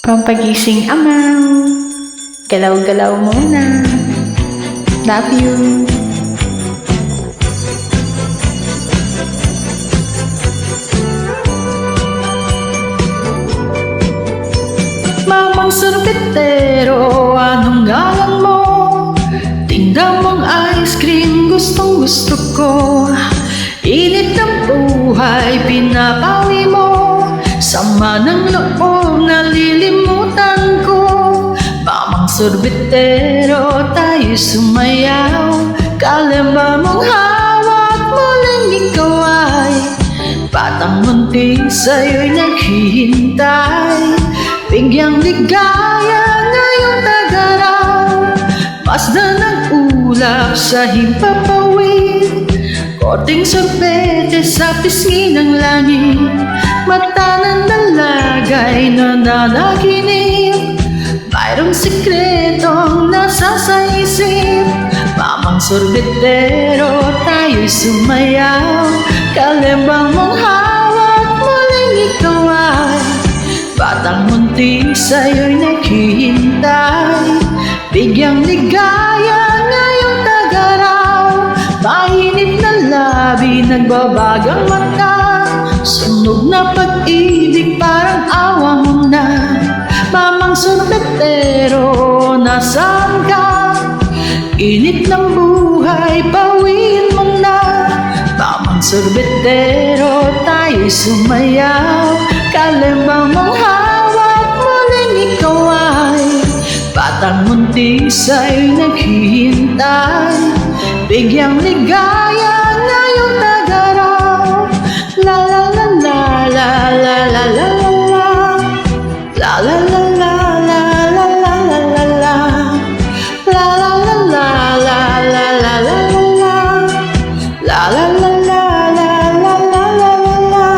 Pampagising amaw, galaw-galaw muna. Love you. Mamang sorbetero, anong ngalan mo? Tinda mong ice cream, gustong gusto ko. Init ng buhay, pinapawi mo. Sama ng loob, nalilimutan ko. Mamang sorbetero, tayo sumayaw. Kalamba mong hawak, muling ikaw ay batang munti sa'yo'y naghihintay. Bigyang ligaya ngayong tagaraw. Masdan ng ulap sa himpapawid. Korting sorbete sa pisngi ng langit. Mata ng dalagay na nanaginip. Mayroong sikretong nasa sa isip. Mamang sorbetero, tayo'y sumayaw. Kalembang mong hawak, muling ikaw ay batang munti sa'yo'y naghihintay. Bigyang ligaya ngayong tagaraw. Mainit na labi, nagbabagang mata. Sunog na pag-ibig, parang awa mo na. Mamang sorbetero, nasaan ka? Init ng buhay, bawiin mo na. Mamang sorbetero, tayo'y sumayaw. Kalembang mong hawak, muling ikaw ay batang munti sa'yo'y naghihintay. Bigyang ligaya ngayong tagaraw. La la la la la la la la la. La la la la la la la la la la. La la la la la la la la la. La la la la la la la la la.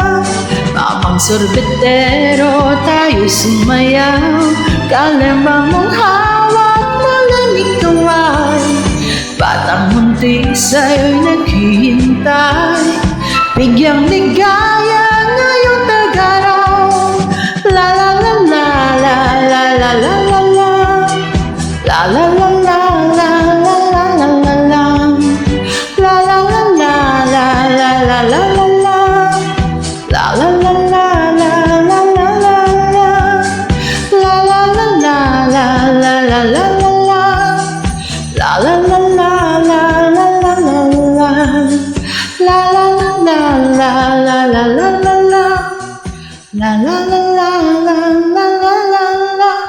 Mamang sorbetero, tayo'y sumayaw. Kalembang mong hawak, muling ikaw ay batang munti sa'yo'y naghihintay. Bigyang ligaya